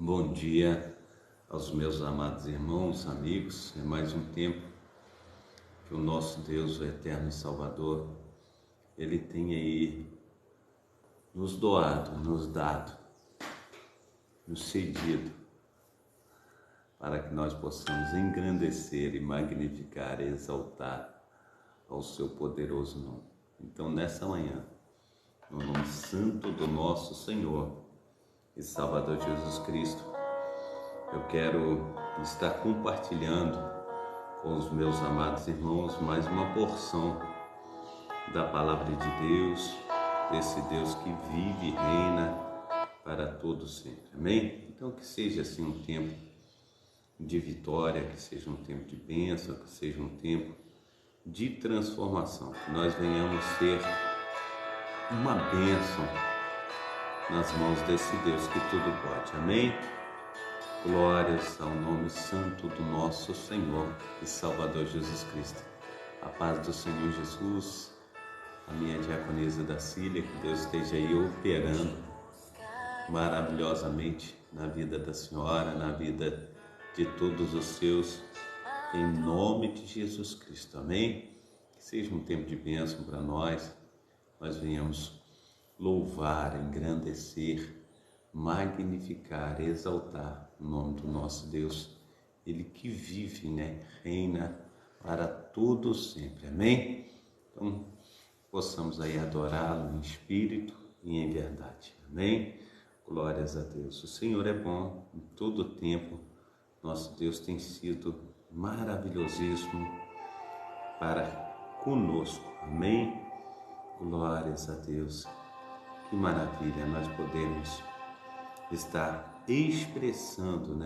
Bom dia aos meus amados irmãos, amigos. É mais um tempo que o nosso Deus, o Eterno Salvador, Ele tem aí nos doado, nos dado, nos cedido, para que nós possamos engrandecer e magnificar e exaltar ao seu poderoso nome. Então, nessa manhã, no nome santo do nosso Senhor e Salvador Jesus Cristo, eu quero estar compartilhando com os meus amados irmãos mais uma porção da palavra de Deus, desse Deus que vive e reina para todos sempre. Amém? Então que seja assim um tempo de vitória, que seja um tempo de bênção, que seja um tempo de transformação, que nós venhamos ser uma bênção nas mãos desse Deus que tudo pode. Amém? Glórias ao nome santo do nosso Senhor e Salvador Jesus Cristo. A paz do Senhor Jesus, a minha diaconisa Dacília, que Deus esteja aí operando maravilhosamente na vida da senhora, na vida de todos os seus, em nome de Jesus Cristo. Amém? Que seja um tempo de bênção para nós venhamos louvar, engrandecer, magnificar, exaltar o nome do nosso Deus, Ele que vive, reina para todos sempre. Amém? Então, possamos aí adorá-lo em espírito e em verdade. Amém? Glórias a Deus. O Senhor é bom em todo o tempo. Nosso Deus tem sido maravilhosíssimo para conosco. Amém? Glórias a Deus. Que maravilha nós podemos estar expressando,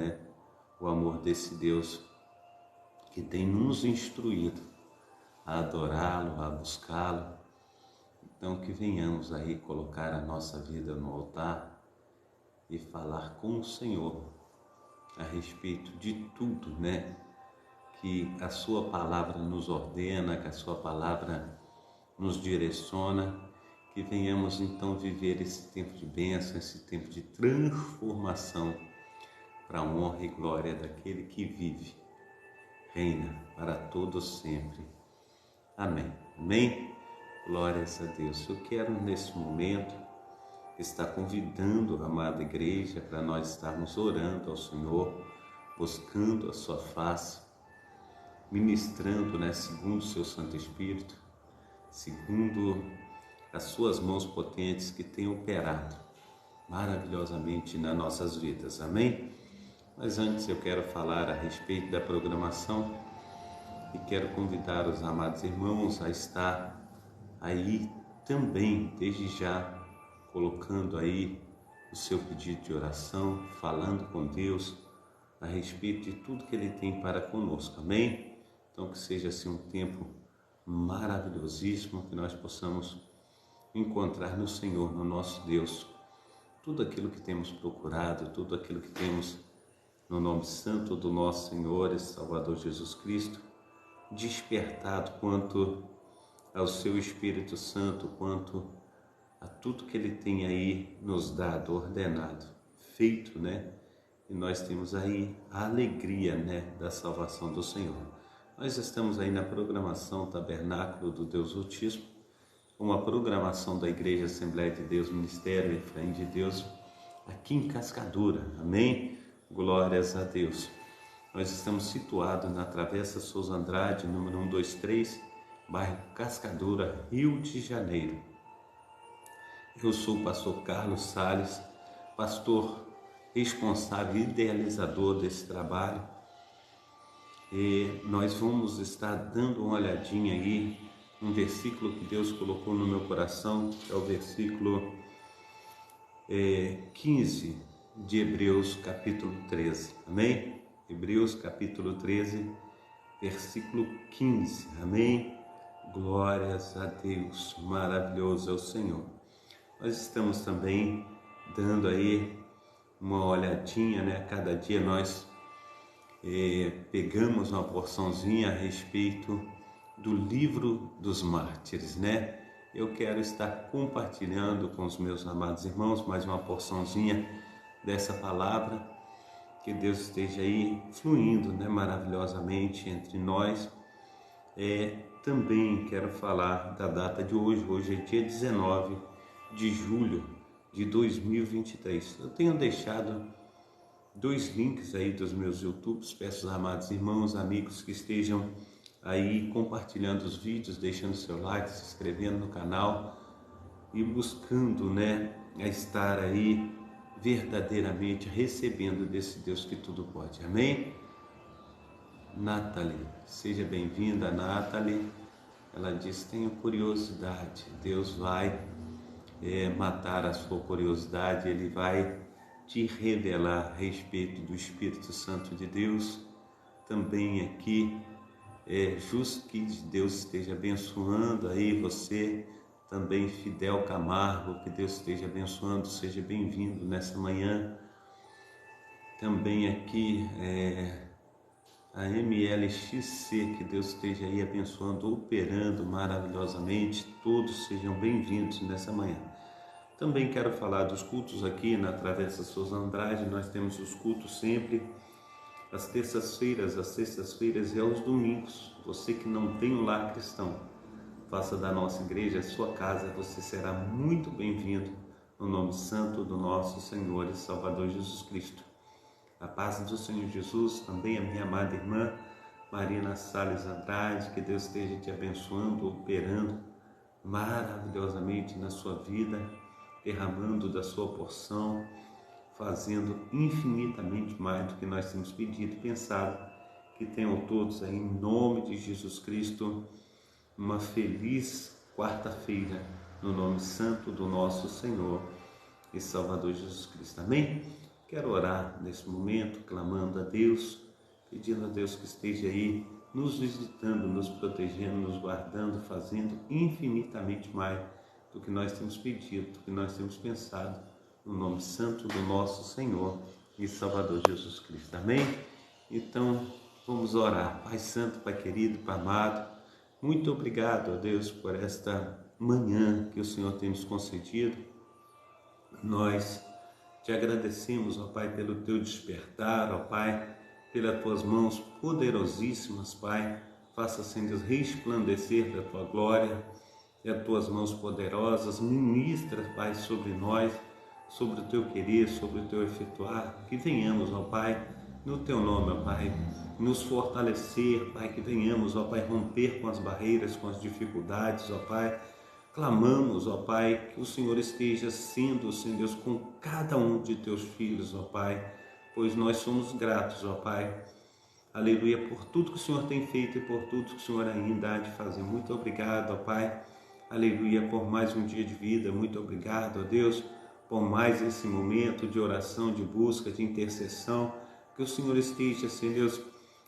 o amor desse Deus que tem nos instruído a adorá-lo, a buscá-lo. Então que venhamos aí colocar a nossa vida no altar e falar com o Senhor a respeito de tudo, que a sua palavra nos ordena, que a sua palavra nos direciona, que venhamos então viver esse tempo de bênção, esse tempo de transformação para a honra e glória daquele que vive, reina para todos sempre. Amém. Amém? Glórias a Deus. Eu quero nesse momento estar convidando a amada igreja para nós estarmos orando ao Senhor, buscando a sua face, ministrando, segundo o seu Santo Espírito, segundo as suas mãos potentes que têm operado maravilhosamente nas nossas vidas. Amém? Mas antes eu quero falar a respeito da programação e quero convidar os amados irmãos a estar aí também, desde já, colocando aí o seu pedido de oração, falando com Deus a respeito de tudo que Ele tem para conosco. Amém? Então que seja assim um tempo maravilhosíssimo, que nós possamos encontrar no Senhor, no nosso Deus, tudo aquilo que temos procurado, tudo aquilo que temos no nome santo do nosso Senhor e Salvador Jesus Cristo, despertado quanto ao seu Espírito Santo, quanto a tudo que Ele tem aí nos dado, ordenado, feito, E nós temos aí a alegria, da salvação do Senhor. Nós estamos aí na programação Tabernáculo do Deus Altíssimo, uma programação da Igreja Assembleia de Deus, Ministério Efraim de Deus, aqui em Cascadura. Amém? Glórias a Deus. Nós estamos situados na Travessa Souza Andrade, número 123, bairro Cascadura, Rio de Janeiro. Eu sou o pastor Carlos Salles, pastor responsável e idealizador desse trabalho. E nós vamos estar dando uma olhadinha aí um versículo que Deus colocou no meu coração, que é o versículo 15 de Hebreus capítulo 13, amém? Hebreus capítulo 13, versículo 15, amém? Glórias a Deus, maravilhoso é o Senhor. Nós estamos também dando aí uma olhadinha, cada dia nós pegamos uma porçãozinha a respeito do livro dos mártires, Eu quero estar compartilhando com os meus amados irmãos mais uma porçãozinha dessa palavra que Deus esteja aí fluindo, né, maravilhosamente entre nós. Também quero falar da data de hoje. Hoje é dia 19 de julho de 2023. Eu tenho deixado 2 links aí dos meus YouTubes. Peço aos amados irmãos, amigos que estejam aí compartilhando os vídeos, deixando seu like, se inscrevendo no canal e buscando, né, a estar aí verdadeiramente recebendo desse Deus que tudo pode. Amém? Nathalie, seja bem-vinda, Nathalie. Ela diz: tenho curiosidade. Deus vai matar a sua curiosidade, Ele vai te revelar a respeito do Espírito Santo de Deus. Também aqui, justo que Deus esteja abençoando aí você. Também Fidel Camargo, que Deus esteja abençoando, seja bem-vindo nessa manhã. Também aqui a MLXC, que Deus esteja aí abençoando, operando maravilhosamente. Todos sejam bem-vindos nessa manhã. Também quero falar dos cultos aqui na Travessa Souza Andrade. Nós temos os cultos sempre às terças-feiras e aos domingos. Você que não tem um lar cristão, faça da nossa igreja a sua casa, você será muito bem-vindo no nome santo do nosso Senhor e Salvador Jesus Cristo. A paz do Senhor Jesus, também a minha amada irmã Marina Salles Andrade, que Deus esteja te abençoando, operando maravilhosamente na sua vida, derramando da sua porção, fazendo infinitamente mais do que nós temos pedido e pensado. Que tenham todos aí, em nome de Jesus Cristo, uma feliz quarta-feira, no nome santo do nosso Senhor e Salvador Jesus Cristo. Amém? Quero orar nesse momento, clamando a Deus, pedindo a Deus que esteja aí nos visitando, nos protegendo, nos guardando, fazendo infinitamente mais do que nós temos pedido, do que nós temos pensado, no nome santo do nosso Senhor e Salvador Jesus Cristo. Amém? Então, vamos orar. Pai Santo, Pai querido, Pai amado, muito obrigado, ó Deus, por esta manhã que o Senhor tem nos concedido. Nós te agradecemos, ó Pai, pelo teu despertar, ó Pai, pelas tuas mãos poderosíssimas, Pai. Faça, Senhor Deus, resplandecer da tua glória e as tuas mãos poderosas. Ministra, Pai, sobre nós, sobre o teu querer, sobre o teu efetuar. Que venhamos, ó Pai, no teu nome, ó Pai, nos fortalecer, Pai, que venhamos, ó Pai, romper com as barreiras, com as dificuldades, ó Pai. Clamamos, ó Pai, que o Senhor esteja sendo, Senhor Deus, com cada um de teus filhos, ó Pai, pois nós somos gratos, ó Pai, aleluia, por tudo que o Senhor tem feito e por tudo que o Senhor ainda há de fazer. Muito obrigado, ó Pai, aleluia, por mais um dia de vida. Muito obrigado, ó Deus, por mais esse momento de oração, de busca, de intercessão. Que o Senhor esteja, Senhor Deus,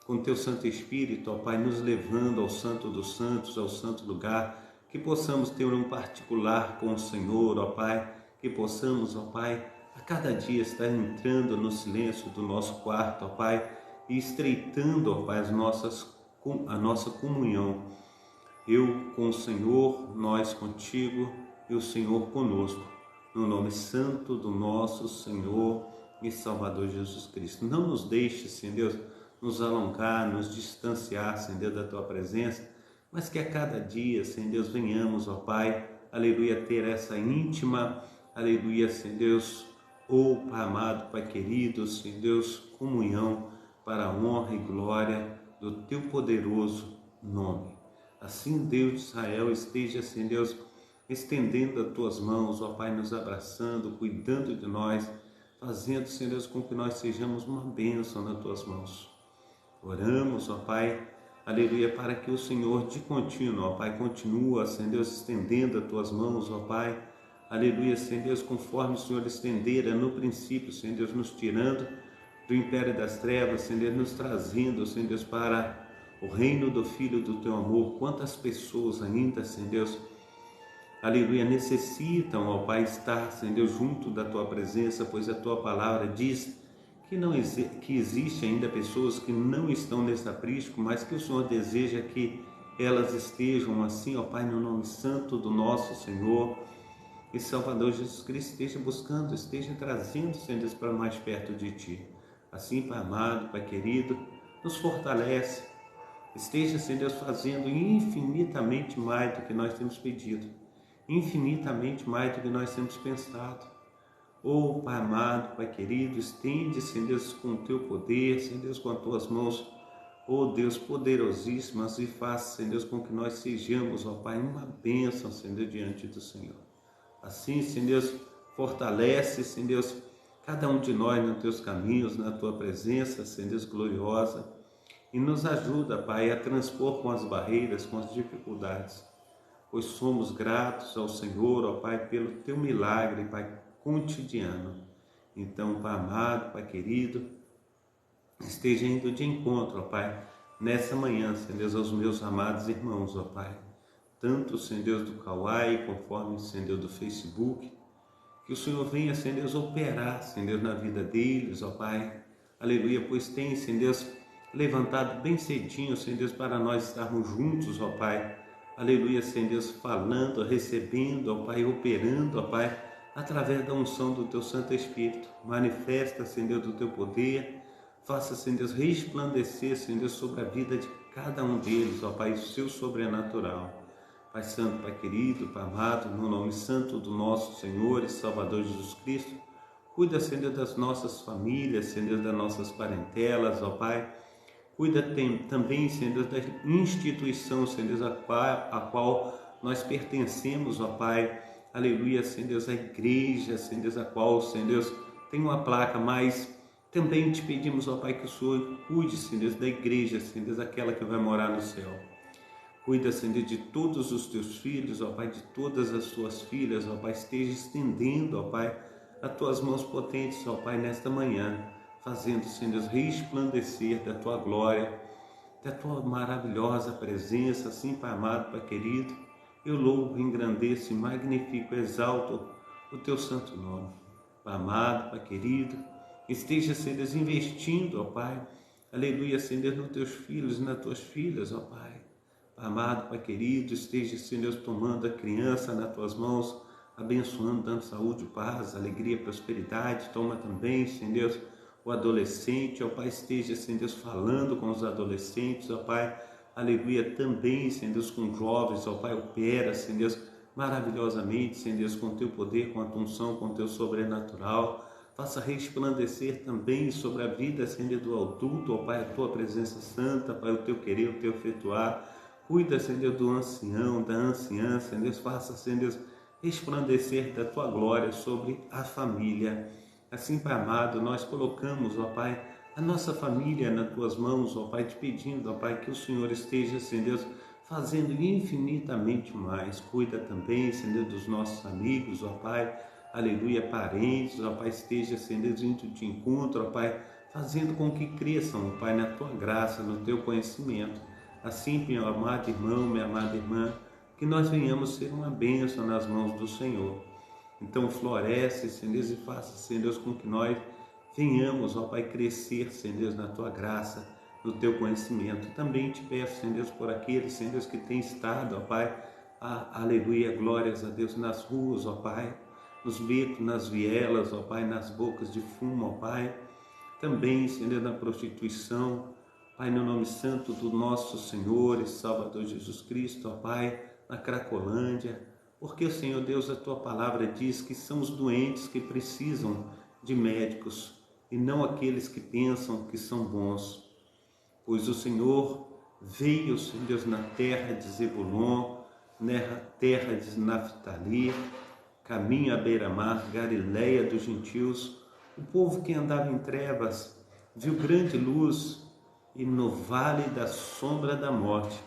com teu Santo Espírito, ó Pai, nos levando ao Santo dos Santos, ao santo lugar, que possamos ter um particular com o Senhor, ó Pai, que possamos, ó Pai, a cada dia estar entrando no silêncio do nosso quarto, ó Pai, e estreitando, ó Pai, a nossa comunhão. Eu com o Senhor, nós contigo e o Senhor conosco, no nome santo do nosso Senhor e Salvador Jesus Cristo. Não nos deixe, Senhor Deus, nos alongar, nos distanciar, Senhor Deus, da tua presença, mas que a cada dia, Senhor Deus, venhamos, ó Pai, aleluia, ter essa íntima, aleluia, Senhor Deus, Pai amado, Pai querido, Senhor Deus, comunhão para a honra e glória do teu poderoso nome. Assim, Deus de Israel, esteja, Senhor Deus, estendendo as tuas mãos, ó Pai, nos abraçando, cuidando de nós, fazendo, Senhor Deus, com que nós sejamos uma bênção nas tuas mãos. Oramos, ó Pai, aleluia, para que o Senhor de contínuo, ó Pai, continua, Senhor Deus, estendendo as tuas mãos, ó Pai, aleluia, Senhor Deus, conforme o Senhor estendera no princípio, Senhor Deus, nos tirando do império das trevas, Senhor Deus, nos trazendo, Senhor Deus, para o reino do Filho do teu amor. Quantas pessoas ainda, Senhor Deus, aleluia, necessitam, ó Pai, estar, Senhor Deus, junto da tua presença, pois a tua palavra diz que existe ainda pessoas que não estão nesse aprisco, mas que o Senhor deseja que elas estejam assim, ó Pai, no nome santo do nosso Senhor e Salvador Jesus Cristo. Esteja buscando, esteja trazendo, Senhor Deus, para mais perto de Ti. Assim, Pai amado, Pai querido, nos fortalece. Esteja, Senhor Deus, fazendo infinitamente mais do que nós temos pedido, infinitamente mais do que nós temos pensado. Oh, Pai amado, Pai querido, estende, Senhor Deus, com o teu poder, Senhor Deus, com as tuas mãos, oh Deus, poderosíssimas, e faça, Senhor Deus, com que nós sejamos, ó Pai, uma bênção, Senhor Deus, diante do Senhor. Assim, Senhor Deus, fortalece, Senhor Deus, cada um de nós nos teus caminhos, na tua presença, Senhor Deus, gloriosa, e nos ajuda, Pai, a transpor com as barreiras, com as dificuldades, pois somos gratos ao Senhor, ó Pai, pelo teu milagre, Pai, cotidiano. Então, Pai amado, Pai querido, esteja indo de encontro, ó Pai, nessa manhã, Senhor Deus, aos meus amados irmãos, ó Pai, tanto, Senhor Deus, do Kawaii, conforme, Senhor Deus, do Facebook, que o Senhor venha, Senhor Deus, operar, Senhor Deus, na vida deles, ó Pai, aleluia, pois tem, Senhor Deus, levantado bem cedinho, Senhor Deus, para nós estarmos juntos, ó Pai, aleluia, Senhor Deus, falando, recebendo, ó Pai, operando, ó Pai, através da unção do teu Santo Espírito. Manifesta, Senhor Deus, do teu poder, faça, Senhor Deus, resplandecer, Senhor Deus, sobre a vida de cada um deles, ó Pai, o seu sobrenatural. Pai Santo, Pai querido, Pai amado, no nome santo do nosso Senhor e Salvador Jesus Cristo, cuida, Senhor Deus, das nossas famílias, Senhor Deus, das nossas parentelas, ó Pai. Cuida também, Senhor Deus, da instituição, Senhor Deus, a qual nós pertencemos, ó Pai. Aleluia, Senhor Deus, a igreja, Senhor Deus, a qual, Senhor Deus, tem uma placa, mas também te pedimos, ó Pai, que o Senhor cuide, Senhor Deus, da igreja, Senhor Deus, aquela que vai morar no céu. Cuida, Senhor Deus, de todos os teus filhos, ó Pai, de todas as tuas filhas, ó Pai, esteja estendendo, ó Pai, as tuas mãos potentes, ó Pai, nesta manhã, fazendo, Senhor Deus, resplandecer da tua glória, da tua maravilhosa presença, assim, Pai amado, Pai querido. Eu louvo, engrandeço, magnifico, exalto o teu santo nome. Pai amado, Pai querido, esteja, Senhor Deus, investindo, ó Pai, aleluia, Senhor Deus, nos teus filhos e nas tuas filhas, ó Pai. Pai amado, Pai querido, esteja, Senhor Deus, tomando a criança nas tuas mãos, abençoando, dando saúde, paz, alegria, prosperidade. Toma também, Senhor Deus, o adolescente, ó Pai, esteja, Senhor Deus, falando com os adolescentes, ó Pai, aleluia, também, Senhor Deus, com jovens, ó Pai, opera, Senhor Deus, maravilhosamente, Senhor Deus, com teu poder, com a tua unção, com teu sobrenatural. Faça resplandecer também sobre a vida, Senhor Deus, do adulto, ó Pai, a tua presença santa, Pai, o teu querer, o teu efetuar. Cuida, Senhor Deus, do ancião, da anciã, Senhor Deus, faça, Senhor Deus, resplandecer da tua glória sobre a família. Assim, Pai amado, nós colocamos, ó Pai, a nossa família nas tuas mãos, ó Pai, te pedindo, ó Pai, que o Senhor esteja, Senhor Deus, fazendo infinitamente mais. Cuida também, Senhor Deus, dos nossos amigos, ó Pai, aleluia, parentes, ó Pai, esteja, Senhor Deus, indo de encontro, ó Pai, fazendo com que cresçam, ó Pai, na tua graça, no teu conhecimento. Assim, meu amado irmão, minha amada irmã, que nós venhamos ser uma bênção nas mãos do Senhor. Então floresce, Senhor Deus, e faça, Senhor Deus, com que nós venhamos, ó Pai, crescer, Senhor Deus, na tua graça, no teu conhecimento. Também te peço, Senhor Deus, por aqueles, Senhor Deus, que têm estado, ó Pai, aleluia, glórias a Deus, nas ruas, ó Pai, nos becos, nas vielas, ó Pai, nas bocas de fumo, ó Pai. Também, Senhor Deus, na prostituição, Pai, no nome santo do nosso Senhor e Salvador Jesus Cristo, ó Pai, na Cracolândia, porque, Senhor Deus, a tua palavra diz que são os doentes que precisam de médicos e não aqueles que pensam que são bons. Pois o Senhor veio, Senhor Deus, na terra de Zebulon, na terra de Naftali, caminho à beira-mar, Galileia dos gentios. O povo que andava em trevas viu grande luz, e no vale da sombra da morte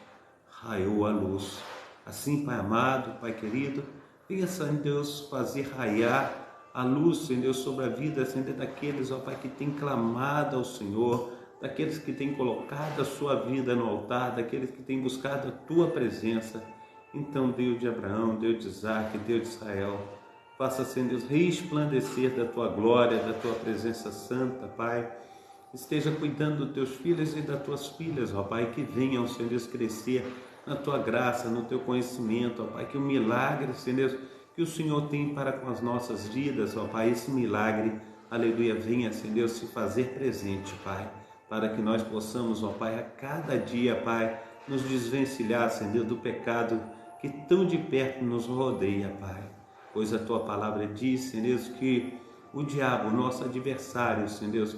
raiou a luz. Assim, Pai amado, Pai querido, venha, Senhor Deus, fazer raiar a luz, Senhor Deus, sobre a vida, Senhor, daqueles, ó Pai, que tem clamado ao Senhor, daqueles que têm colocado a sua vida no altar, daqueles que têm buscado a tua presença. Então, Deus de Abraão, Deus de Isaac, Deus de Israel, faça, Senhor Deus, resplandecer da tua glória, da tua presença santa, Pai. Esteja cuidando dos teus filhos e das tuas filhas, ó Pai, que venham, Senhor Deus, crescer na tua graça, no teu conhecimento, ó Pai, que o milagre, Senhor Deus, que o Senhor tem para com as nossas vidas, ó Pai, esse milagre aleluia, venha, Senhor Deus, se fazer presente, Pai, para que nós possamos, ó Pai, a cada dia, Pai, nos desvencilhar, Senhor Deus, do pecado que tão de perto nos rodeia, Pai. Pois a Tua palavra diz, Senhor Deus, que o diabo, nosso adversário, Senhor Deus,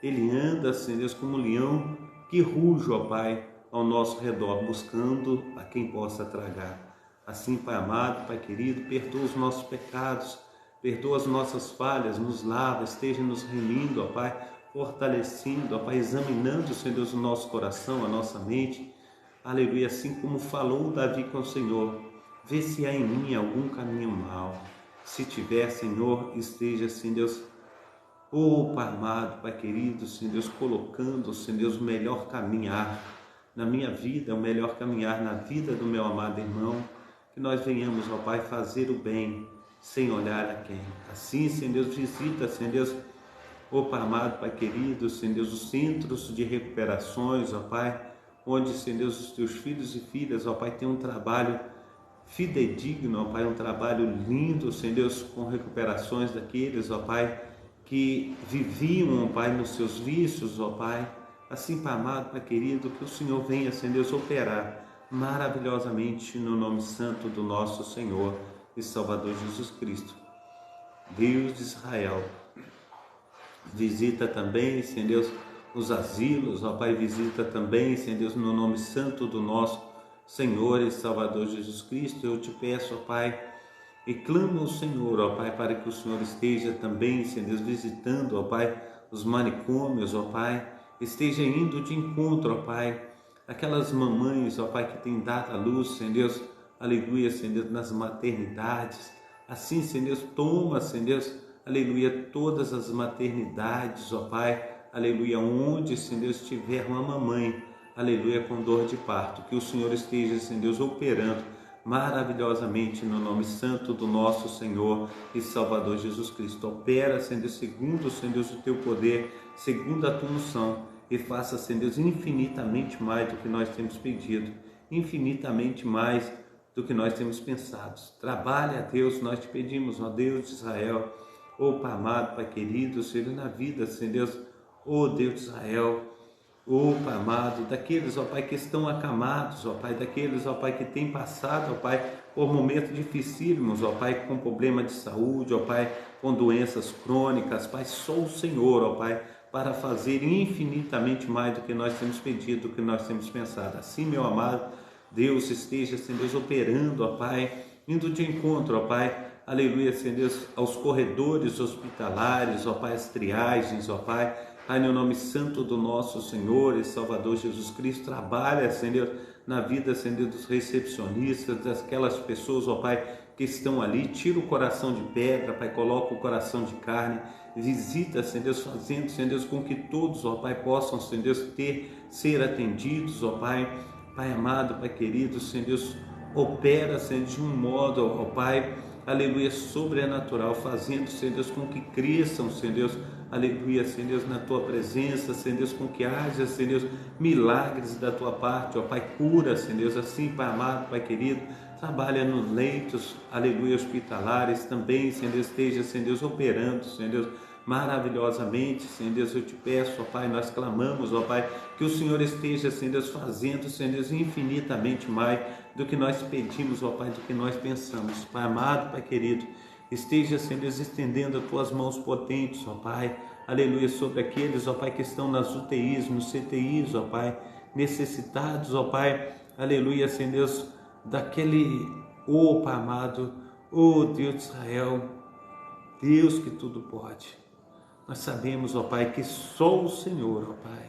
ele anda, Senhor Deus, como um leão que ruge, ó Pai, ao nosso redor, buscando a quem possa tragar. Assim, Pai amado, Pai querido, perdoa os nossos pecados, perdoa as nossas falhas, nos lava, esteja nos remindo, ó Pai, fortalecendo, ó Pai, examinando, Senhor Deus, o nosso coração, a nossa mente. Aleluia, assim como falou Davi com o Senhor, vê se há em mim algum caminho mau. Se tiver, Senhor, esteja, Senhor Deus, Pai amado, Pai querido, Senhor Deus, colocando, Senhor Deus, o melhor caminhar na minha vida, o melhor caminhar na vida do meu amado irmão, que nós venhamos, ó Pai, fazer o bem, sem olhar a quem. Assim, Senhor Deus, visita, Senhor Deus, Pai amado, Pai querido, Senhor Deus, os centros de recuperações, ó Pai, onde, Senhor Deus, os teus filhos e filhas, ó Pai, têm um trabalho fidedigno, ó Pai, um trabalho lindo, Senhor Deus, com recuperações daqueles, ó Pai, que viviam, ó Pai, nos seus vícios, ó Pai. Assim, Pai amado, Pai querido, que o Senhor venha, Senhor Deus, operar maravilhosamente no nome santo do nosso Senhor e Salvador Jesus Cristo. Deus de Israel, visita também, Senhor Deus, os asilos, ó Pai, visita também, Senhor Deus, no nome santo do nosso Senhor e Salvador Jesus Cristo. Eu te peço, ó Pai, e clamo ao Senhor, ó Pai, para que o Senhor esteja também, Senhor Deus, visitando, ó Pai, os manicômios, ó Pai, esteja indo de encontro, ó Pai, aquelas mamães, ó Pai, que têm dado à luz, Senhor Deus, aleluia, Senhor Deus, nas maternidades. Assim, Senhor Deus, toma, Senhor Deus, aleluia, todas as maternidades, ó Pai, aleluia, onde, Senhor Deus, tiver uma mamãe, aleluia, com dor de parto, que o Senhor esteja, Senhor Deus, operando maravilhosamente no nome santo do nosso Senhor e Salvador Jesus Cristo. Opera, Senhor Deus, segundo, Senhor Deus, o teu poder, segundo a tua unção, e faça, Senhor Deus, infinitamente mais do que nós temos pedido, infinitamente mais do que nós temos pensado. Trabalha, Deus, nós te pedimos, ó Deus de Israel, Pai amado, Pai querido, Senhor, na vida, Senhor Deus, Deus de Israel, Pai amado, daqueles, ó Pai, que estão acamados, ó Pai, daqueles, ó Pai, que têm passado, ó Pai, por momentos dificílimos, ó Pai, com problema de saúde, ó Pai, com doenças crônicas, Pai, só o Senhor, ó Pai, para fazer infinitamente mais do que nós temos pedido, do que nós temos pensado. Assim, meu amado, Deus esteja, Senhor Deus, operando, ó Pai, indo de encontro, ó Pai, aleluia, Senhor Deus, aos corredores hospitalares, ó Pai, as triagens, ó Pai, Pai, no nome santo do nosso Senhor e Salvador Jesus Cristo, trabalha, Senhor, na vida, Senhor, dos recepcionistas, daquelas pessoas, ó Pai, que estão ali, tira o coração de pedra, Pai, coloca o coração de carne, visita, Senhor Deus, fazendo, Senhor Deus, com que todos, ó Pai, possam, Senhor Deus, ser atendidos, ó Pai, Pai amado, Pai querido, Senhor Deus, opera, Senhor, de um modo, ó Pai, aleluia, sobrenatural, fazendo, Senhor Deus, com que cresçam, Senhor Deus, aleluia, Senhor Deus, na tua presença, Senhor Deus, com que haja, Senhor Deus, milagres da tua parte, ó Pai, cura, Senhor Deus, assim, Pai amado, Pai querido, trabalha nos leitos, aleluia, hospitalares também, Senhor Deus, esteja, Senhor Deus, operando, Senhor Deus, maravilhosamente, Senhor Deus, eu te peço, ó Pai, nós clamamos, ó Pai, que o Senhor esteja, Senhor Deus, fazendo, Senhor Deus, infinitamente mais do que nós pedimos, ó Pai, do que nós pensamos. Pai amado, Pai querido, esteja, Senhor Deus, estendendo as tuas mãos potentes, ó Pai, aleluia, sobre aqueles, ó Pai, que estão nas UTIs, nos CTIs, ó Pai, necessitados, ó Pai, aleluia, Senhor Deus, daquele, Pai amado, Deus de Israel, Deus que tudo pode. Nós sabemos, ó Pai, que só o Senhor, ó Pai,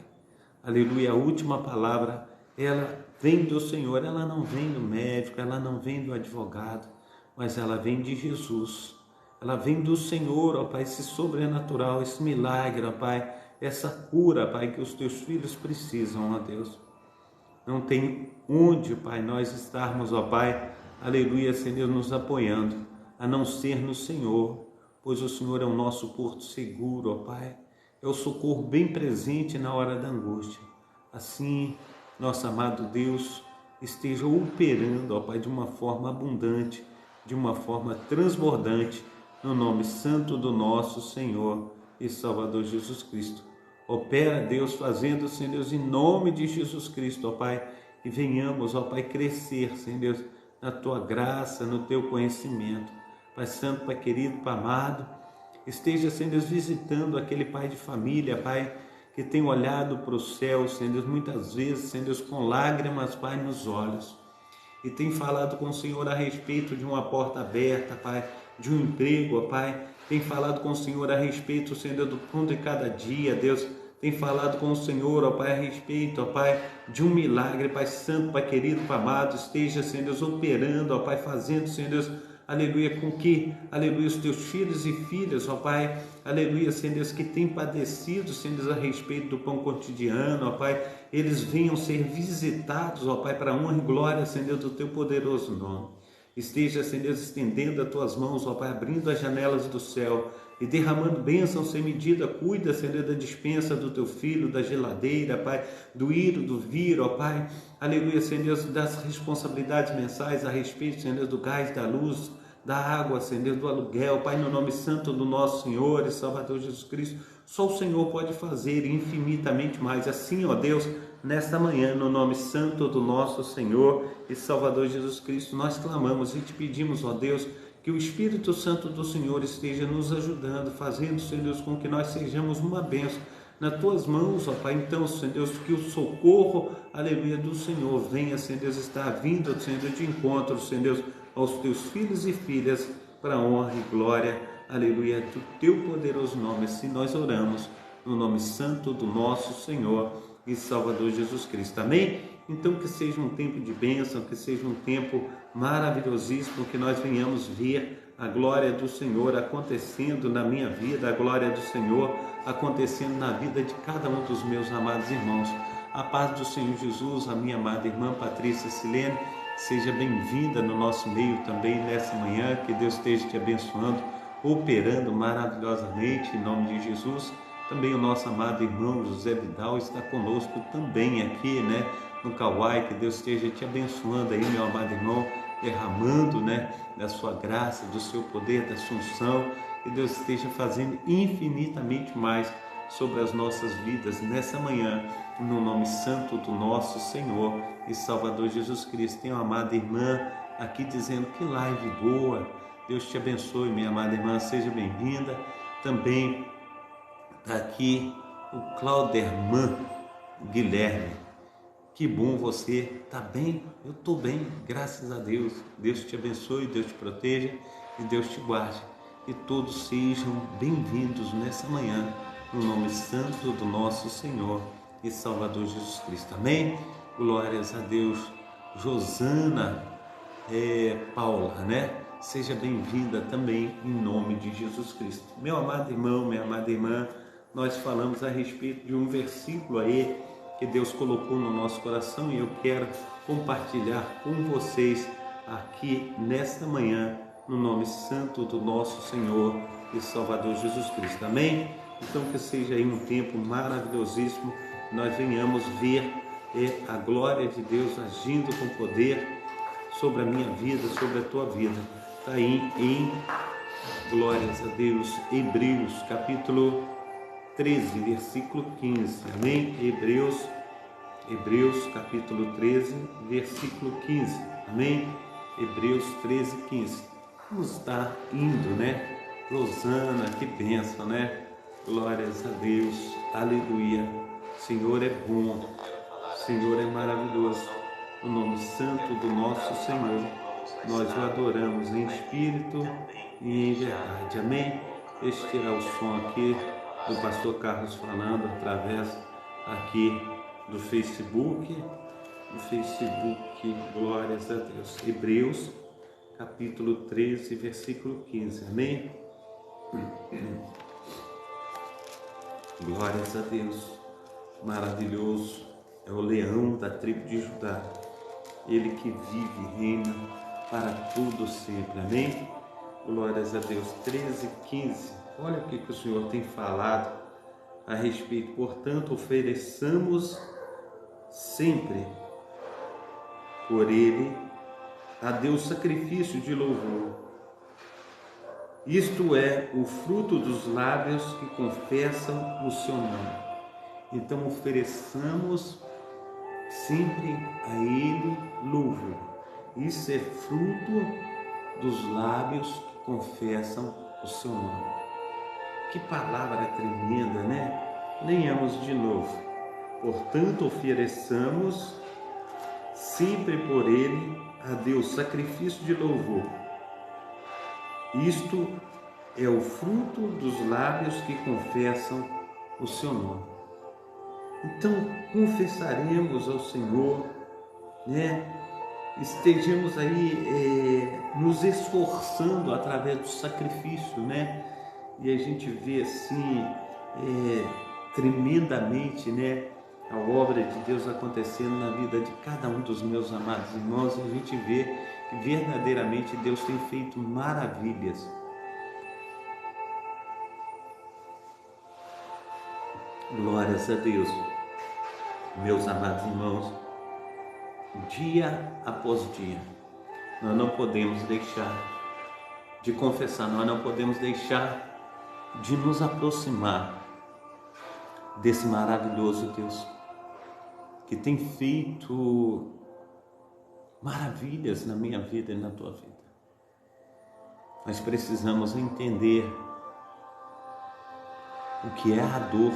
aleluia, a última palavra, ela vem do Senhor, ela não vem do médico, ela não vem do advogado, mas ela vem de Jesus, ela vem do Senhor, ó Pai, esse sobrenatural, esse milagre, ó Pai, essa cura, Pai, que os teus filhos precisam, ó Deus. Não tem onde, Pai, nós estarmos, ó Pai, aleluia, Senhor, nos apoiando, a não ser no Senhor, pois o Senhor é o nosso porto seguro, ó Pai, é o socorro bem presente na hora da angústia. Assim, nosso amado Deus, esteja operando, ó Pai, de uma forma abundante, de uma forma transbordante, no nome santo do nosso Senhor e Salvador Jesus Cristo. Opera, Deus, fazendo, Senhor Deus, em nome de Jesus Cristo, ó Pai, que venhamos, ó Pai, crescer, Senhor Deus, na Tua graça, no Teu conhecimento. Pai Santo, Pai querido, Pai amado, esteja, Senhor Deus, visitando aquele pai de família, Pai, que tem olhado para o céu, Senhor Deus, muitas vezes, Senhor Deus, com lágrimas, Pai, nos olhos, e tem falado com o Senhor a respeito de uma porta aberta, Pai, de um emprego, ó Pai, tem falado com o Senhor a respeito, Senhor Deus, do pão de cada dia, Deus, tem falado com o Senhor, ó Pai, a respeito, ó Pai, de um milagre, Pai Santo, Pai querido, Pai amado, esteja, Senhor Deus, operando, ó Pai, fazendo, Senhor Deus, aleluia, com que, aleluia, os teus filhos e filhas, ó Pai, aleluia, Senhor Deus, que tem padecido, Senhor Deus, a respeito do pão cotidiano, ó Pai, eles venham ser visitados, ó Pai, para a honra e glória, Senhor Deus, do teu poderoso nome. Esteja, Senhor Deus, estendendo as tuas mãos, ó Pai, abrindo as janelas do céu e derramando bênção sem medida. Cuida, Senhor Deus, da despensa do teu filho, da geladeira, Pai, do ir, do vir, ó Pai, aleluia, Senhor Deus, das responsabilidades mensais a respeito, Senhor Deus, do gás, da luz, da água, Senhor Deus, do aluguel, Pai, no nome santo do nosso Senhor e Salvador Jesus Cristo. Só o Senhor pode fazer infinitamente mais. Assim, ó Deus, nesta manhã, no nome santo do nosso Senhor e Salvador Jesus Cristo, nós clamamos e te pedimos, ó Deus, que o Espírito Santo do Senhor esteja nos ajudando, fazendo, Senhor Deus, com que nós sejamos uma bênção nas tuas mãos, ó Pai. Então, Senhor Deus, que o socorro, aleluia, do Senhor venha, Senhor Deus, estar vindo, Senhor Deus, de encontro, Senhor Deus, aos teus filhos e filhas, para a honra e glória, aleluia, do teu poderoso nome. Assim nós oramos, no nome santo do nosso Senhor e Salvador Jesus Cristo. Amém? Então, que seja um tempo de bênção, que seja um tempo maravilhosíssimo, que nós venhamos ver a glória do Senhor acontecendo na minha vida, a glória do Senhor acontecendo na vida de cada um dos meus amados irmãos. A paz do Senhor Jesus, a minha amada irmã Patrícia Silene, seja bem-vinda no nosso meio também nessa manhã, que Deus esteja te abençoando, operando maravilhosamente em nome de Jesus. Também o nosso amado irmão José Vidal está conosco também aqui, né, no Kauai. Que Deus esteja te abençoando aí, meu amado irmão, derramando, né, da sua graça, do seu poder, da sua unção. Que Deus esteja fazendo infinitamente mais sobre as nossas vidas nessa manhã, no nome santo do nosso Senhor e Salvador Jesus Cristo. Tem uma amada irmã aqui dizendo que live boa. Deus te abençoe, minha amada irmã, seja bem-vinda. Também está aqui o Clauderman Guilherme. Que bom, você está bem? Eu estou bem, graças a Deus. Deus te abençoe, Deus te proteja e Deus te guarde. E todos sejam bem-vindos nessa manhã, no nome santo do nosso Senhor e Salvador Jesus Cristo. Amém? Glórias a Deus. Josana Paula, né? Seja bem-vinda também em nome de Jesus Cristo. Meu amado irmão, minha amada irmã, nós falamos a respeito de um versículo aí que Deus colocou no nosso coração e eu quero compartilhar com vocês aqui nesta manhã, no nome santo do nosso Senhor e Salvador Jesus Cristo. Amém? Então que seja aí um tempo maravilhosíssimo, nós venhamos ver a glória de Deus agindo com poder sobre a minha vida, sobre a tua vida. Está aí em glórias a Deus, Hebreus capítulo 13, versículo 15. Amém? Hebreus capítulo 13, versículo 15. Amém? Hebreus 13, 15. Vamos estar indo, né? Rosana, que bênção, né? Glórias a Deus, aleluia. Senhor é bom, Senhor é maravilhoso. No nome santo do nosso Senhor, nós o adoramos em espírito e em verdade. Amém? Deixa eu tirar o som aqui do pastor Carlos falando através aqui do Facebook. Glórias a Deus. Hebreus capítulo 13, versículo 15. Amém? Glórias a Deus. Maravilhoso é o leão da tribo de Judá, ele que vive e reina para tudo sempre. Amém? Glórias a Deus. 13, 15. Olha o que o Senhor tem falado a respeito. Portanto, ofereçamos sempre por ele a Deus sacrifício de louvor. Isto é o fruto dos lábios que confessam o seu nome. Então ofereçamos sempre a Ele louvor. Isso é fruto dos lábios que confessam o seu nome. Que palavra tremenda, né? Leiamos de novo. Portanto, ofereçamos sempre por Ele a Deus sacrifício de louvor. Isto é o fruto dos lábios que confessam o seu nome. Então, confessaremos ao Senhor, né? Estejamos aí nos esforçando através do sacrifício, né? E a gente vê assim tremendamente, né, a obra de Deus acontecendo na vida de cada um dos meus amados irmãos, e a gente vê que verdadeiramente Deus tem feito maravilhas. Glórias a Deus, meus amados irmãos. Dia após dia, nós não podemos deixar de confessar, nós não podemos deixar de nos aproximar desse maravilhoso Deus que tem feito maravilhas na minha vida e na tua vida. Nós precisamos entender o que é a dor,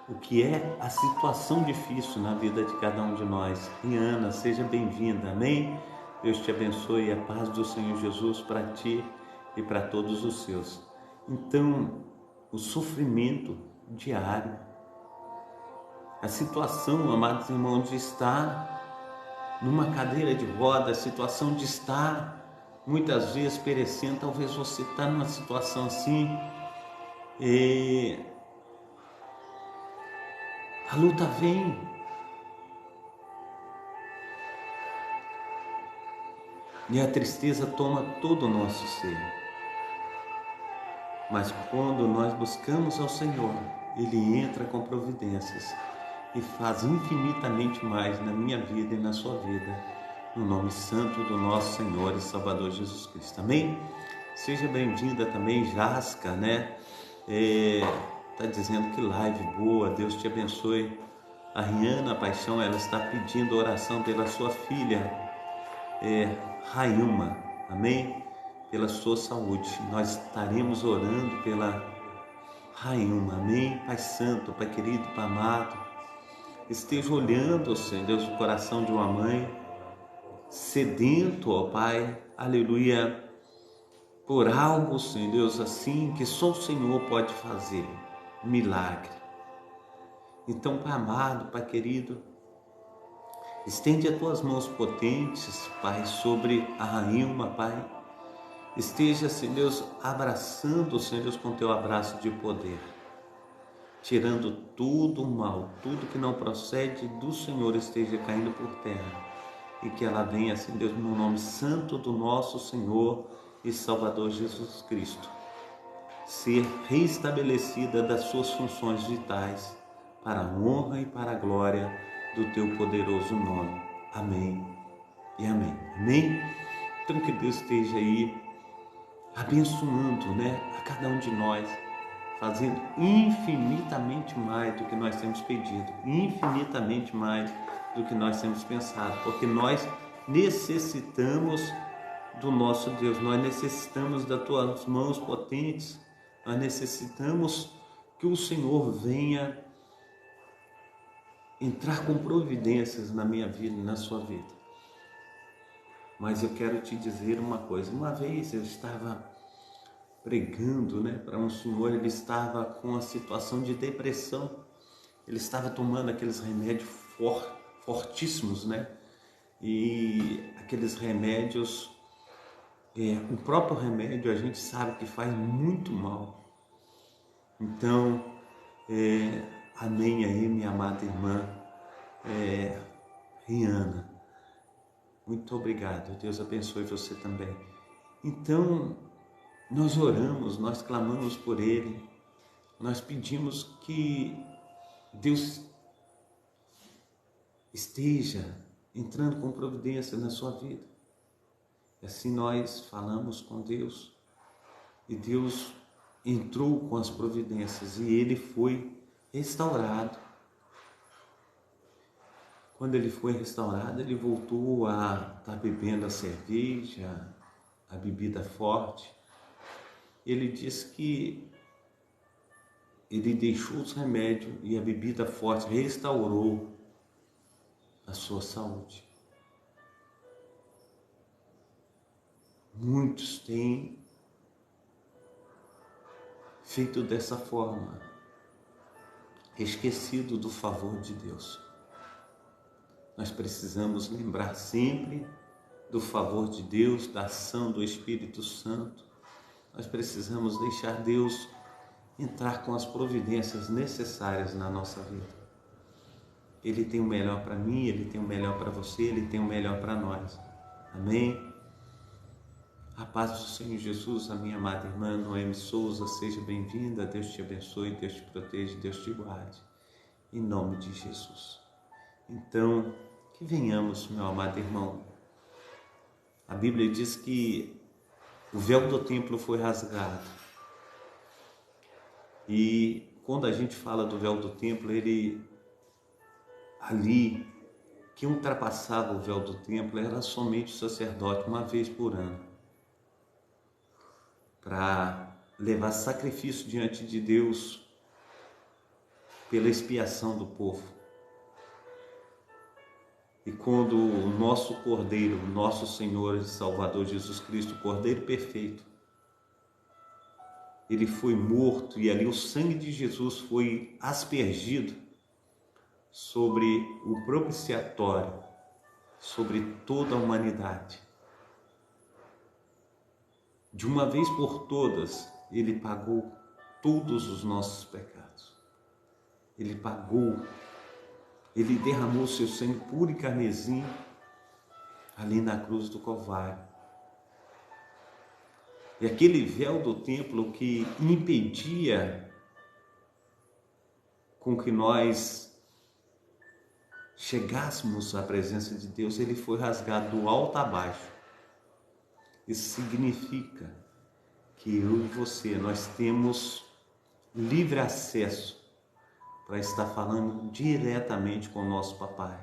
o que é a situação difícil na vida de cada um de nós. E Ana, seja bem-vinda, amém? Deus te abençoe, a paz do Senhor Jesus para ti e para todos os seus. Então, o sofrimento diário, a situação, amados irmãos, de estar numa cadeira de roda, a situação de estar muitas vezes perecendo, talvez você está numa situação assim, e a luta vem, e a tristeza toma todo o nosso ser. Mas quando nós buscamos ao Senhor, Ele entra com providências e faz infinitamente mais na minha vida e na sua vida, no nome santo do nosso Senhor e Salvador Jesus Cristo. Amém? Seja bem-vinda também, Jasca, né? Tá dizendo que live boa, Deus te abençoe. A Riana Paixão, ela está pedindo oração pela sua filha, Railma, amém? Pela sua saúde. Nós estaremos orando pela Railma, amém? Pai Santo, Pai querido, Pai amado, esteja olhando, Senhor Deus, o coração de uma mãe sedento, ó Pai, aleluia, por algo, Senhor Deus, assim que só o Senhor pode fazer, milagre. Então, Pai amado, Pai querido, estende as tuas mãos potentes, Pai, sobre a Railma, Pai. Esteja, Senhor Deus, abraçando, Senhor Deus, com teu abraço de poder, tirando tudo o mal, tudo que não procede do Senhor esteja caindo por terra, e que ela venha, Senhor Deus, no nome santo do nosso Senhor e Salvador Jesus Cristo, ser reestabelecida das suas funções vitais, para a honra e para a glória do teu poderoso nome. Amém e amém. Amém? Então que Deus esteja aí abençoando, né, a cada um de nós, fazendo infinitamente mais do que nós temos pedido, infinitamente mais do que nós temos pensado, porque nós necessitamos do nosso Deus, nós necessitamos das tuas mãos potentes, nós necessitamos que o Senhor venha entrar com providências na minha vida e na sua vida. Mas eu quero te dizer uma coisa. Uma vez eu estava pregando, né, para um senhor, ele estava com uma situação de depressão. Ele estava tomando aqueles remédios fortíssimos, né? E aqueles remédios, o próprio remédio a gente sabe que faz muito mal. Então, amém aí, minha amada irmã Riana. Muito obrigado, Deus abençoe você também. Então, nós oramos, nós clamamos por ele, nós pedimos que Deus esteja entrando com providência na sua vida. E assim nós falamos com Deus, E Deus entrou com as providências e ele foi restaurado. Quando ele foi restaurado, ele voltou a estar bebendo a cerveja, a bebida forte. Ele diz que ele deixou os remédios e a bebida forte restaurou a sua saúde. Muitos têm feito dessa forma, esquecido do favor de Deus. Nós precisamos lembrar sempre do favor de Deus, da ação do Espírito Santo. Nós precisamos deixar Deus entrar com as providências necessárias na nossa vida. Ele tem o melhor para mim, Ele tem o melhor para você, Ele tem o melhor para nós. Amém? A paz do Senhor Jesus, a minha amada irmã Noemi Souza, seja bem-vinda. Deus te abençoe, Deus te proteja, Deus te guarde. Em nome de Jesus. Então, que venhamos, meu amado irmão. A Bíblia diz que o véu do templo foi rasgado. E quando a gente fala do véu do templo, ele ali, que ultrapassava o véu do templo, era somente o sacerdote, uma vez por ano, para levar sacrifício diante de Deus pela expiação do povo. E quando o nosso Cordeiro, o nosso Senhor e Salvador Jesus Cristo, o Cordeiro perfeito, ele foi morto e ali o sangue de Jesus foi aspergido sobre o propiciatório, sobre toda a humanidade. De uma vez por todas, ele pagou todos os nossos pecados. Ele pagou, ele derramou seu sangue puro e carmesim ali na cruz do Calvário. E aquele véu do templo que impedia com que nós chegássemos à presença de Deus, ele foi rasgado do alto a baixo. Isso significa que eu e você, nós temos livre acesso para estar falando diretamente com o nosso papai,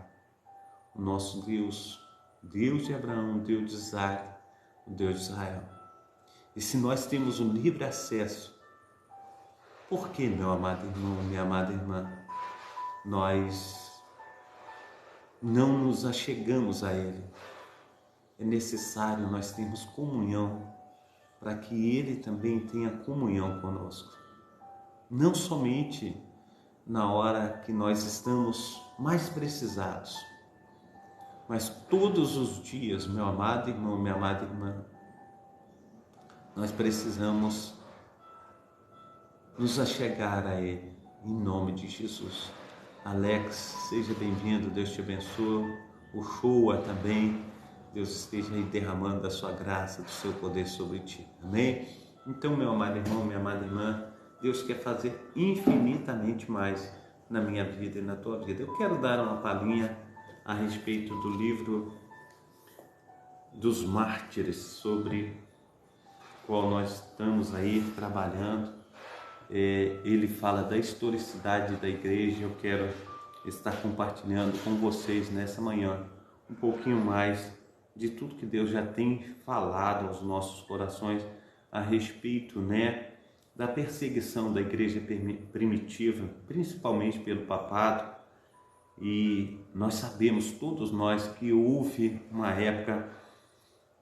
o nosso Deus, Deus de Abraão, Deus de Isaac, o Deus de Israel. E se nós temos um livre acesso, por que, meu amado irmão, minha amada irmã, nós não nos achegamos a Ele? É necessário nós termos comunhão para que Ele também tenha comunhão conosco. Não somente na hora que nós estamos mais precisados, mas todos os dias, meu amado irmão, minha amada irmã, nós precisamos nos achegar a Ele, em nome de Jesus. Alex, seja bem-vindo, Deus te abençoe. O Shoa também, Deus esteja aí derramando da sua graça, do seu poder sobre ti. Amém? Então, meu amado irmão, minha amada irmã, Deus quer fazer infinitamente mais na minha vida e na tua vida. Eu quero dar uma palhinha a respeito do livro dos Mártires, sobre o qual nós estamos aí trabalhando. Ele fala da historicidade da igreja. Eu quero estar compartilhando com vocês nessa manhã um pouquinho mais de tudo que Deus já tem falado aos nossos corações a respeito, da perseguição da igreja primitiva, principalmente pelo papado. E nós sabemos, todos nós, que houve uma época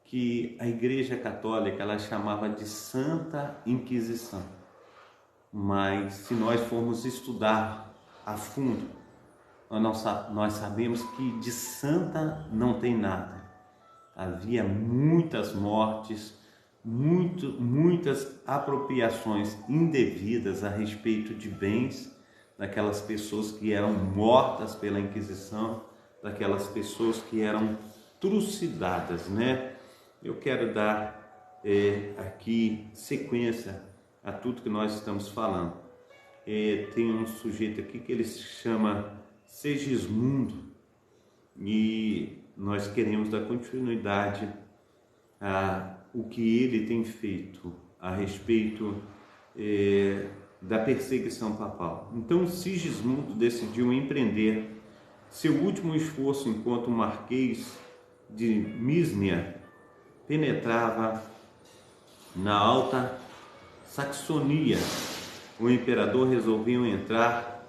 que a Igreja Católica ela chamava de Santa Inquisição. Mas se nós formos estudar a fundo, nós sabemos que de santa não tem nada. Havia muitas mortes, muitas apropriações indevidas a respeito de bens daquelas pessoas que eram mortas pela Inquisição, daquelas pessoas que eram trucidadas, Eu quero dar aqui sequência a tudo que nós estamos falando. Tem um sujeito aqui que ele se chama Segismundo e nós queremos dar continuidade a o que ele tem feito, a respeito da perseguição papal. Então Sigismundo decidiu empreender seu último esforço enquanto o Marquês de Misnia penetrava na Alta Saxonia. O imperador resolveu entrar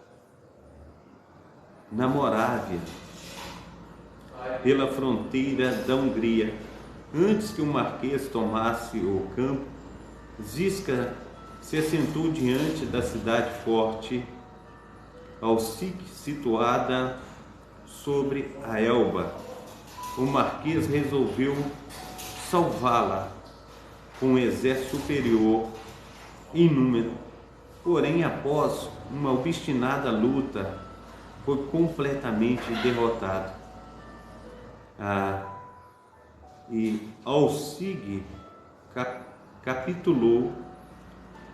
na Morávia, pela fronteira da Hungria. Antes que o Marquês tomasse o campo, Zisca se assentou diante da cidade forte Ausic, situada sobre a Elba. O Marquês resolveu salvá-la com um exército superior em número, porém, após uma obstinada luta, foi completamente derrotado. E Ausic capitulou.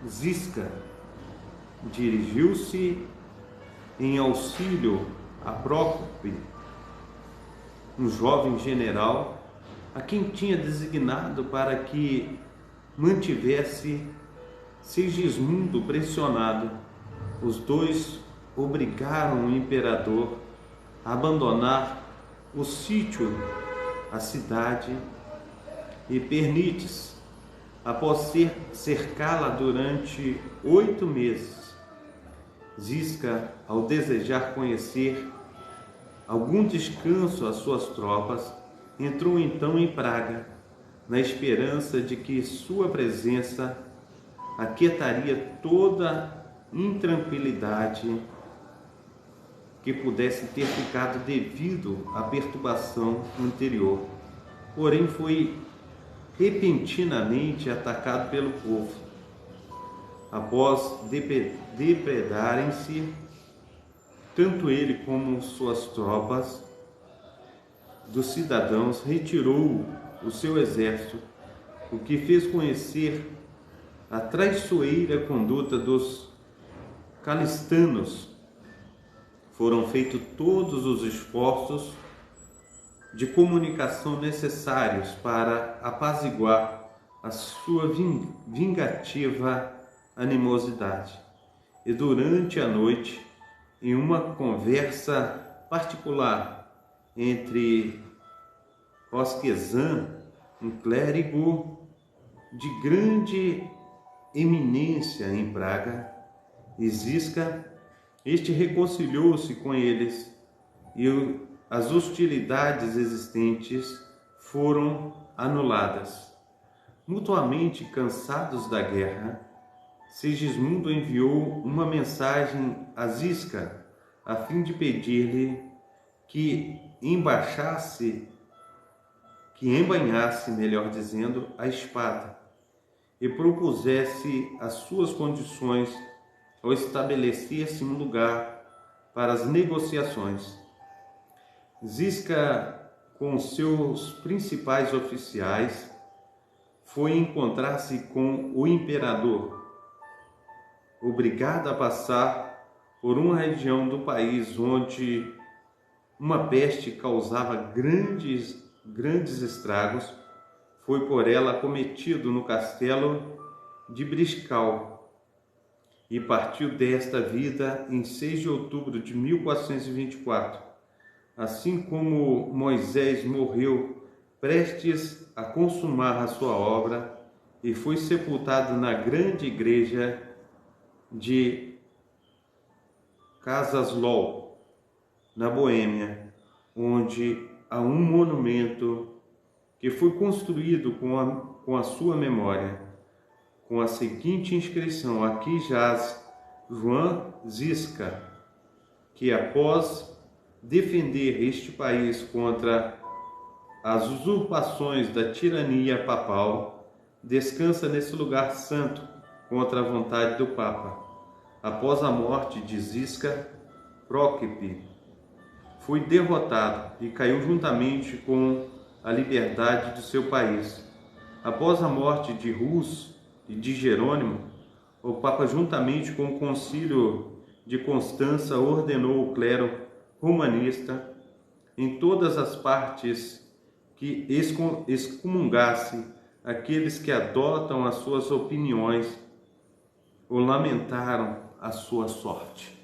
Zisca dirigiu-se em auxílio a Prócope, um jovem general, a quem tinha designado para que mantivesse Sigismundo pressionado. Os dois obrigaram o imperador a abandonar o sítio, a cidade e Pernites, após cercá-la durante 8 meses. Zisca, ao desejar conhecer algum descanso às suas tropas, entrou então em Praga, na esperança de que sua presença aquietaria toda intranquilidade que pudesse ter ficado devido à perturbação anterior. Porém, foi repentinamente atacado pelo povo. Após depredarem-se, tanto ele como suas tropas, dos cidadãos, retirou o seu exército, o que fez conhecer a traiçoeira conduta dos calistanos. Foram feitos todos os esforços de comunicação necessários para apaziguar a sua vingativa animosidade. E durante a noite, em uma conversa particular entre Osquezan, um clérigo de grande eminência em Praga, e Zisca, este reconciliou-se com eles e as hostilidades existentes foram anuladas. Mutuamente cansados da guerra, Sigismundo enviou uma mensagem a Zisca a fim de pedir-lhe que embainhasse, melhor dizendo, a espada e propusesse as suas condições ao estabelecer-se um lugar para as negociações. Zisca, com seus principais oficiais, foi encontrar-se com o imperador, obrigado a passar por uma região do país onde uma peste causava grandes estragos. Foi por ela cometido no castelo de Briscal e partiu desta vida em 6 de outubro de 1424. Assim como Moisés morreu prestes a consumar a sua obra e foi sepultado na grande igreja de Kázasloh, na Boêmia, onde há um monumento que foi construído com a sua memória, com a seguinte inscrição: aqui jaz João Zisca, que após defender este país contra as usurpações da tirania papal, descansa nesse lugar santo contra a vontade do Papa. Após a morte de Zisca, Prócope foi derrotado e caiu juntamente com a liberdade de seu país. Após a morte de Rus e de Jerônimo, o Papa, juntamente com o Concílio de Constança, ordenou o clero romanista em todas as partes que excomungasse aqueles que adotam as suas opiniões ou lamentaram a sua sorte.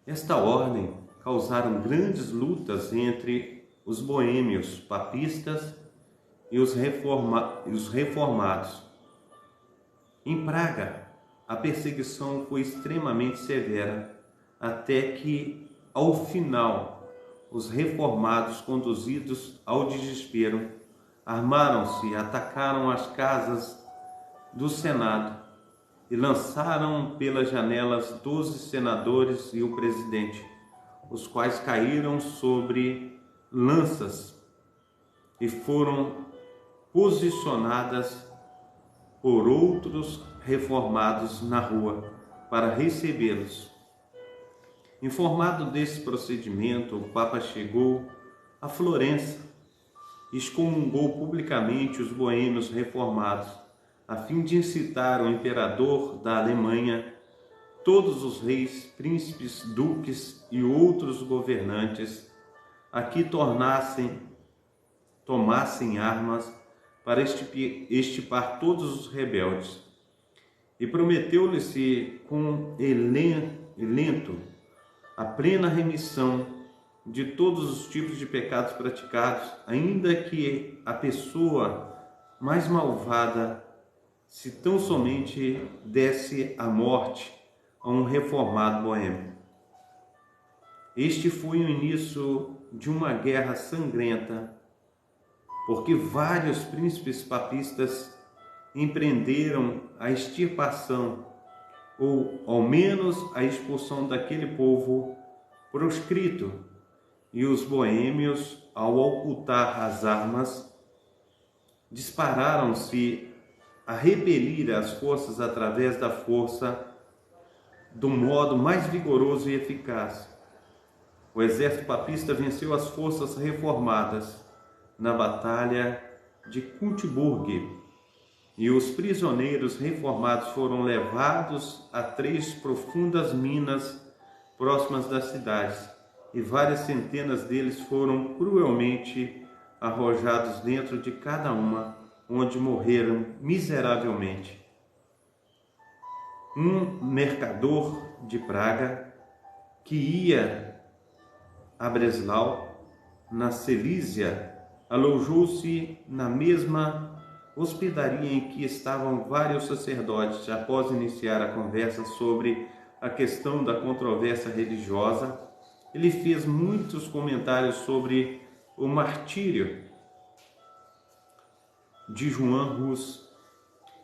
Esta ordem causaram grandes lutas entre os boêmios papistas e os reformados. Em Praga, a perseguição foi extremamente severa, até que, ao final, os reformados, conduzidos ao desespero, armaram-se, atacaram as casas do Senado e lançaram pelas janelas 12 senadores e o presidente, os quais caíram sobre lanças e foram posicionadas por outros reformados na rua para recebê-los. Informado desse procedimento, o Papa chegou a Florença e excomungou publicamente os boêmios reformados, a fim de incitar o imperador da Alemanha, todos os reis, príncipes, duques e outros governantes a que tomassem armas para extirpar todos os rebeldes. E prometeu-lhes com elento a plena remissão de todos os tipos de pecados praticados, ainda que a pessoa mais malvada se tão somente desse a morte a um reformado boêmio. Este foi o início de uma guerra sangrenta, porque vários príncipes papistas empreenderam a extirpação, ou ao menos a expulsão daquele povo proscrito, e os boêmios, ao ocultar as armas, dispararam-se a repelir as forças através da força do modo mais vigoroso e eficaz. O exército papista venceu as forças reformadas na Batalha de Kultburg, e os prisioneiros reformados foram levados a 3 profundas minas próximas das cidades, e várias centenas deles foram cruelmente arrojados dentro de cada uma, onde morreram miseravelmente. Um mercador de Praga, que ia a Breslau, na Silícia, alojou-se na mesma hospedaria em que estavam vários sacerdotes. Após iniciar a conversa sobre a questão da controvérsia religiosa, ele fez muitos comentários sobre o martírio de João Rus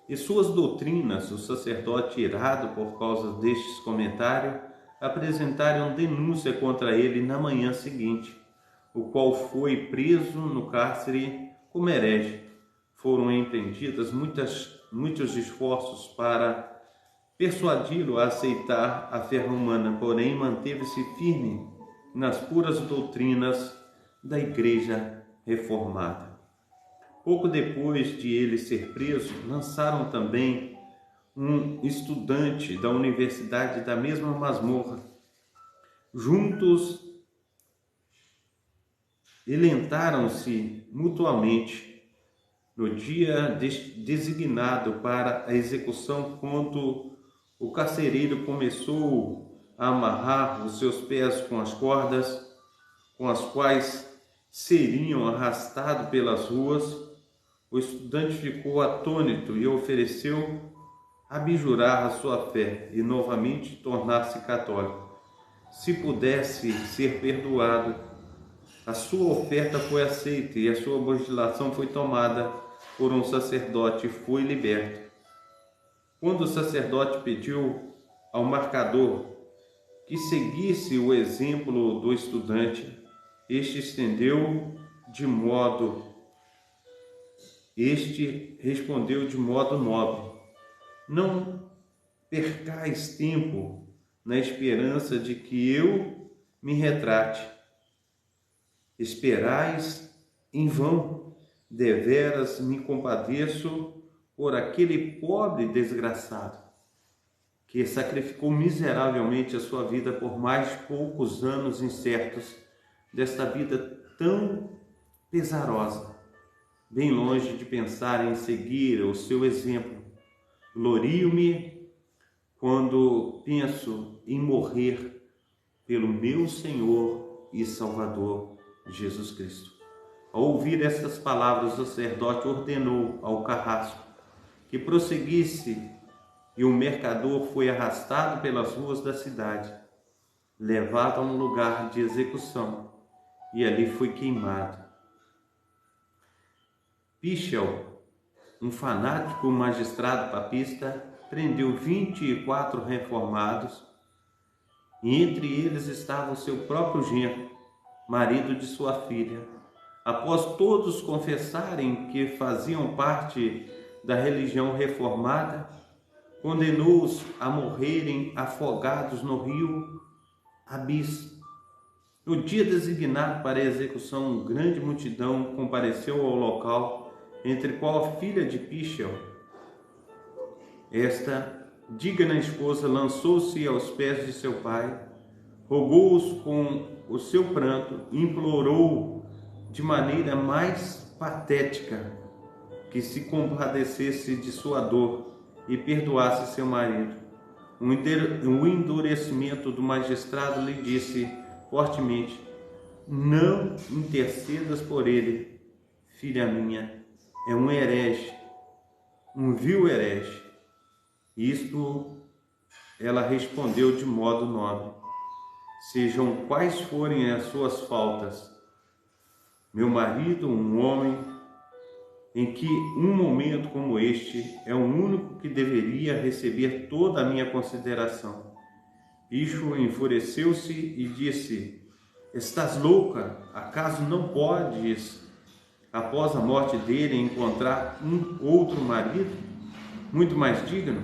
e suas doutrinas. O sacerdote, irado por causa destes comentários, apresentaram denúncia contra ele na manhã seguinte, o qual foi preso no cárcere como herege. Foram empreendidos muitos esforços para persuadi-lo a aceitar a fé romana, porém manteve-se firme nas puras doutrinas da Igreja Reformada. Pouco depois de ele ser preso, lançaram também um estudante da universidade da mesma masmorra. Juntos elentaram-se mutuamente. No dia designado para a execução, quando o carcereiro começou a amarrar os seus pés com as cordas com as quais seriam arrastados pelas ruas, o estudante ficou atônito e ofereceu abjurar a sua fé e novamente tornar-se católico. Se pudesse ser perdoado, a sua oferta foi aceita e a sua mutilação foi tomada por um sacerdote e foi liberto. Quando o sacerdote pediu ao marcador que seguisse o exemplo do estudante, este respondeu de modo nobre: não percais tempo na esperança de que eu me retrate. Esperais em vão. Deveras me compadeço por aquele pobre desgraçado que sacrificou miseravelmente a sua vida por mais poucos anos incertos desta vida tão pesarosa, bem longe de pensar em seguir o seu exemplo. Glorio-me quando penso em morrer pelo meu Senhor e Salvador Jesus Cristo. Ao ouvir estas palavras, o sacerdote ordenou ao carrasco que prosseguisse, e o mercador foi arrastado pelas ruas da cidade, levado a um lugar de execução, e ali foi queimado. Pichel, um fanático magistrado papista, prendeu 24 reformados, e entre eles estava o seu próprio genro, marido de sua filha. Após todos confessarem que faziam parte da religião reformada, condenou-os a morrerem afogados no rio Abis. No dia designado para a execução, grande multidão compareceu ao local, entre qual a filha de Pichel. Esta digna esposa lançou-se aos pés de seu pai, rogou-os com o seu pranto e implorou de maneira mais patética que se compadecesse de sua dor e perdoasse seu marido. O endurecimento do magistrado lhe disse fortemente: não intercedas por ele, filha minha, é um herege, um vil herege. Isto ela respondeu de modo nobre: sejam quais forem as suas faltas, meu marido, um homem em que um momento como este é o único que deveria receber toda a minha consideração. Pichel enfureceu-se e disse: estás louca? Acaso não podes, após a morte dele, encontrar um outro marido, muito mais digno?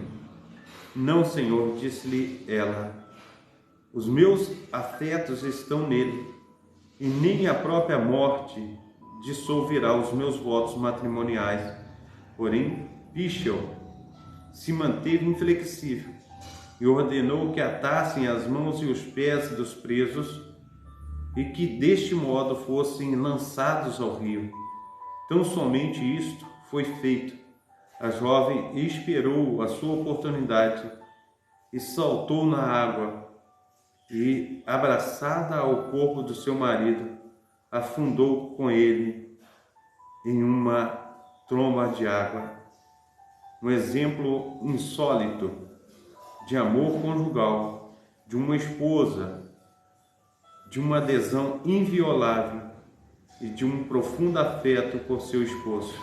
Não, senhor, disse-lhe ela, os meus afetos estão nele, e nem a própria morte dissolverá os meus votos matrimoniais. Porém, Pichel se manteve inflexível e ordenou que atassem as mãos e os pés dos presos e que deste modo fossem lançados ao rio. Tão somente isto foi feito. A jovem esperou a sua oportunidade e saltou na água e, abraçada ao corpo do seu marido, afundou com ele em uma tromba de água. Um exemplo insólito de amor conjugal, de uma esposa, de uma adesão inviolável e de um profundo afeto por seu esposo.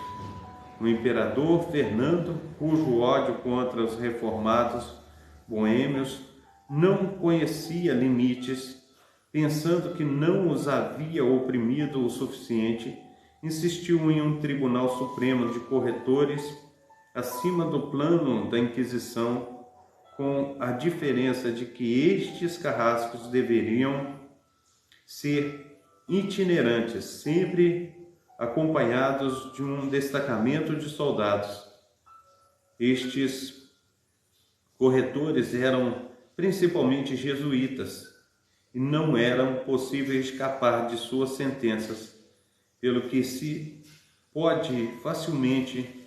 O imperador Fernando, cujo ódio contra os reformados boêmios não conhecia limites, pensando que não os havia oprimido o suficiente, insistiu em um tribunal supremo de corretores acima do plano da Inquisição, com a diferença de que estes carrascos deveriam ser itinerantes, sempre acompanhados de um destacamento de soldados. Estes corretores eram principalmente jesuítas e não eram possíveis escapar de suas sentenças, pelo que se pode facilmente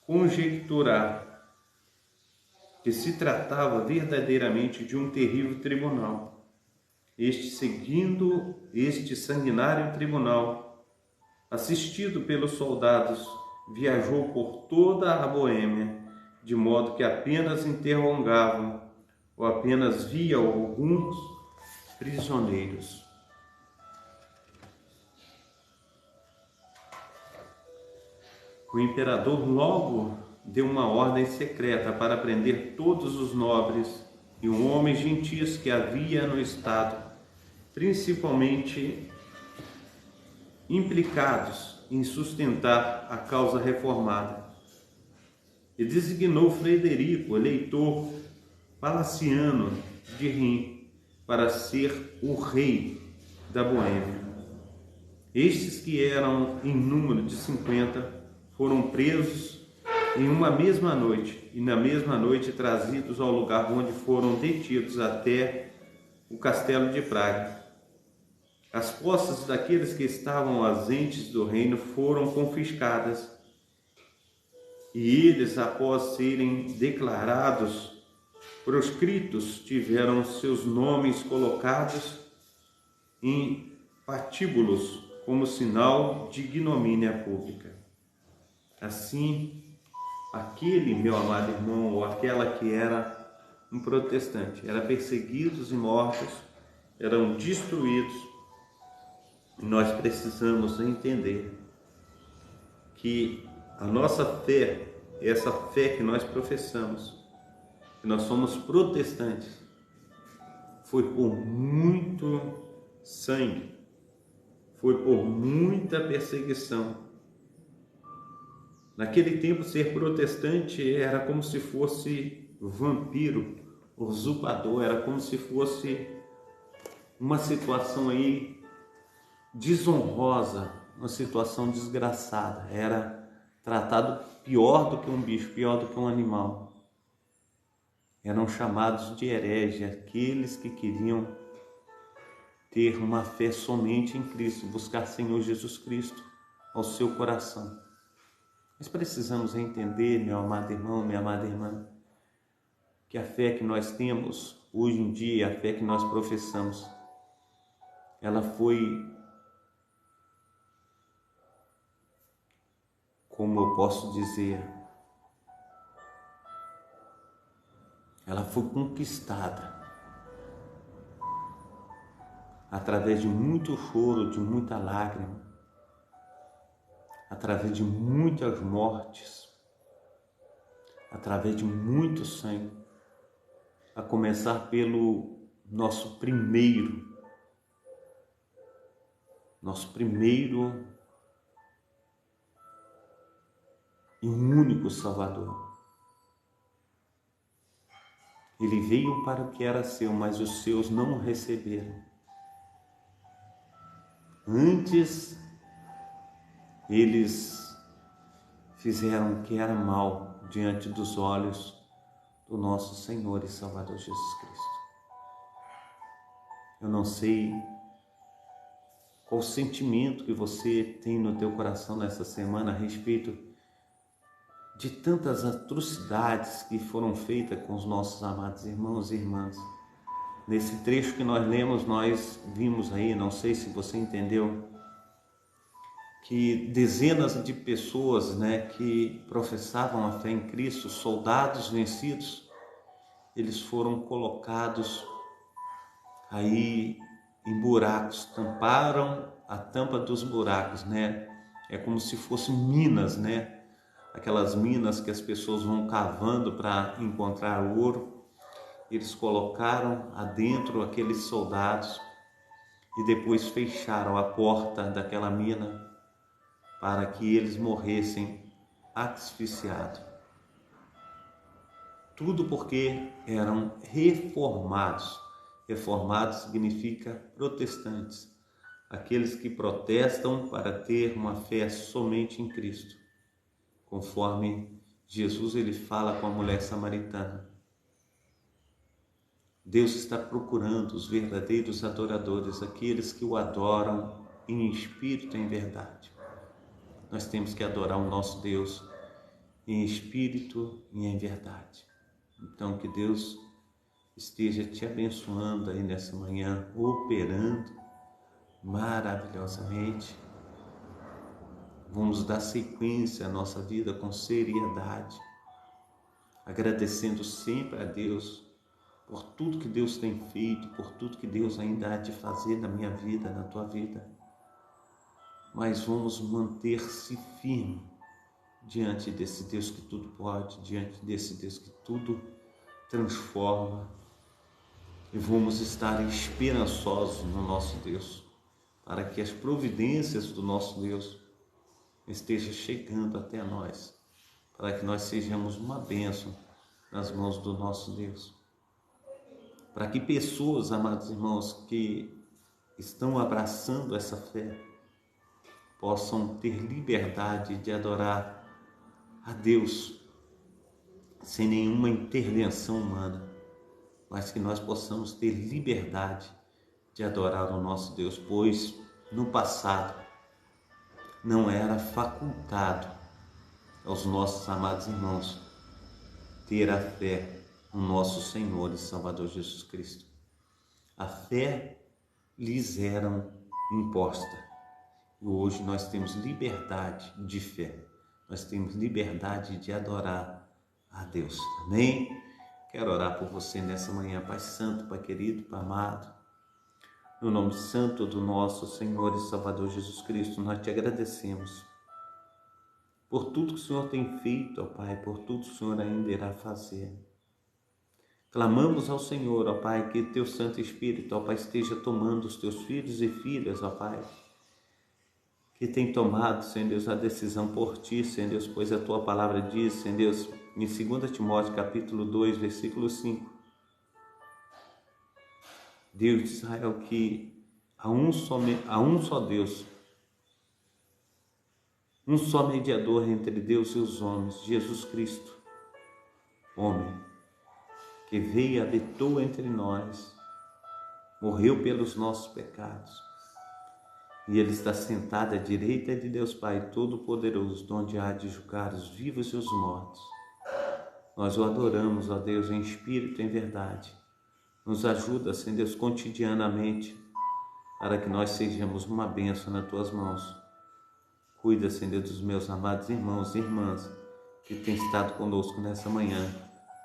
conjecturar que se tratava verdadeiramente de um terrível tribunal. Seguindo este sanguinário tribunal, assistido pelos soldados, viajou por toda a Boêmia, de modo que apenas interrogavam ou apenas via alguns prisioneiros. O imperador logo deu uma ordem secreta para prender todos os nobres e homens gentis que havia no estado, principalmente implicados em sustentar a causa reformada, e designou Frederico, eleitor palaciano de Reims, para ser o rei da Boêmia. Estes, que eram em número de 50, foram presos em uma mesma noite, e na mesma noite trazidos ao lugar onde foram detidos até o castelo de Praga. As posses daqueles que estavam ausentes do reino foram confiscadas, e eles, após serem declarados proscritos, tiveram seus nomes colocados em patíbulos como sinal de ignomínia pública. Assim, aquele, meu amado irmão, ou aquela que era um protestante, eram perseguidos e mortos, eram destruídos. E nós precisamos entender que a nossa fé, essa fé que nós professamos, que nós somos protestantes, foi por muito sangue, foi por muita perseguição. Naquele tempo, ser protestante era como se fosse vampiro, usurpador, era como se fosse uma situação aí desonrosa, uma situação desgraçada. Era tratado pior do que um bicho, pior do que um animal. Eram chamados de herege, aqueles que queriam ter uma fé somente em Cristo, buscar Senhor Jesus Cristo ao seu coração. Nós precisamos entender, meu amado irmão, minha amada irmã, que a fé que nós temos hoje em dia, a fé que nós professamos, ela foi, como eu posso dizer, ela foi conquistada através de muito choro, de muita lágrima, através de muitas mortes, através de muito sangue, a começar pelo nosso primeiro e único Salvador. Ele veio para o que era seu, mas os seus não o receberam. Antes, eles fizeram o que era mal diante dos olhos do nosso Senhor e Salvador Jesus Cristo. Eu não sei qual o sentimento que você tem no teu coração nessa semana a respeito de tantas atrocidades que foram feitas com os nossos amados irmãos e irmãs. Nesse trecho que nós lemos, nós vimos aí, não sei se você entendeu, que dezenas de pessoas, que professavam a fé em Cristo, soldados vencidos, eles foram colocados aí em buracos, tamparam a tampa dos buracos, É como se fossem minas, Aquelas minas que as pessoas vão cavando para encontrar ouro. Eles colocaram adentro aqueles soldados e depois fecharam a porta daquela mina para que eles morressem asfixiados. Tudo porque eram reformados. Reformados significa protestantes, aqueles que protestam para ter uma fé somente em Cristo. Conforme Jesus ele fala com a mulher samaritana. Deus está procurando os verdadeiros adoradores, aqueles que o adoram em espírito e em verdade. Nós temos que adorar o nosso Deus em espírito e em verdade. Então, que Deus esteja te abençoando aí nessa manhã, operando maravilhosamente. Vamos dar sequência à nossa vida com seriedade, agradecendo sempre a Deus por tudo que Deus tem feito, por tudo que Deus ainda há de fazer na minha vida, na tua vida. Mas vamos manter-se firme diante desse Deus que tudo pode, diante desse Deus que tudo transforma. E vamos estar esperançosos no nosso Deus, para que as providências do nosso Deus estejam chegando até nós, para que nós sejamos uma bênção nas mãos do nosso Deus. Para que pessoas, amados irmãos, que estão abraçando essa fé, possam ter liberdade de adorar a Deus sem nenhuma intervenção humana, mas que nós possamos ter liberdade de adorar o nosso Deus, pois no passado não era facultado aos nossos amados irmãos ter a fé no nosso Senhor e Salvador Jesus Cristo. A fé lhes era imposta. E hoje nós temos liberdade de fé. Nós temos liberdade de adorar a Deus. Amém? Quero orar por você nessa manhã, Pai Santo, Pai querido, Pai amado. No nome santo do nosso Senhor e Salvador Jesus Cristo, nós te agradecemos por tudo que o Senhor tem feito, ó Pai, por tudo que o Senhor ainda irá fazer. Clamamos ao Senhor, ó Pai, que teu Santo Espírito, ó Pai, esteja tomando os teus filhos e filhas, ó Pai, que tem tomado, Senhor Deus, a decisão por ti, Senhor Deus, pois a tua palavra diz, Senhor Deus, em 2 Timóteo capítulo 2, versículo 5, Deus de Israel, que há um só Deus, um só mediador entre Deus e os homens, Jesus Cristo, homem, que veio e habitou entre nós, morreu pelos nossos pecados, e Ele está sentado à direita de Deus Pai Todo-Poderoso, onde há de julgar os vivos e os mortos. Nós o adoramos, ó Deus, em espírito e em verdade. Nos ajuda, Senhor Deus, cotidianamente, para que nós sejamos uma bênção nas Tuas mãos. Cuida, Senhor Deus, dos meus amados irmãos e irmãs que têm estado conosco nessa manhã,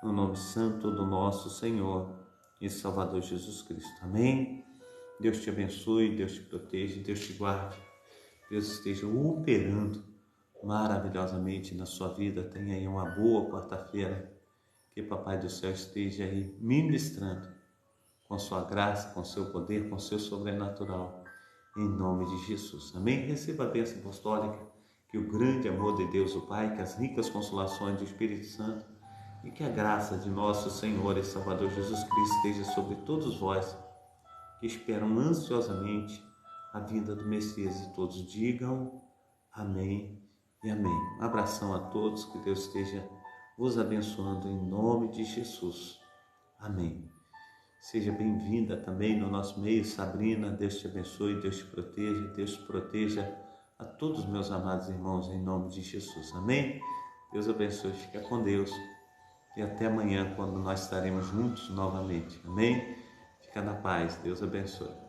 no nome santo do nosso Senhor e Salvador Jesus Cristo. Amém? Deus te abençoe, Deus te proteja, Deus te guarde, Deus esteja operando maravilhosamente na sua vida. Tenha aí uma boa quarta-feira, que Papai do Céu esteja aí ministrando com sua graça, com seu poder, com seu sobrenatural, em nome de Jesus. Amém? Receba a bênção apostólica, que o grande amor de Deus, o Pai, que as ricas consolações do Espírito Santo e que a graça de nosso Senhor e Salvador Jesus Cristo esteja sobre todos vós, que esperam ansiosamente a vinda do Messias, e todos digam amém e amém. Um abração a todos, que Deus esteja vos abençoando em nome de Jesus. Amém. Seja bem-vinda também no nosso meio, Sabrina. Deus te abençoe, Deus te proteja, Deus te proteja a todos os meus amados irmãos em nome de Jesus. Amém? Deus abençoe, fica com Deus e até amanhã, quando nós estaremos juntos novamente. Amém? Fica na paz, Deus abençoe.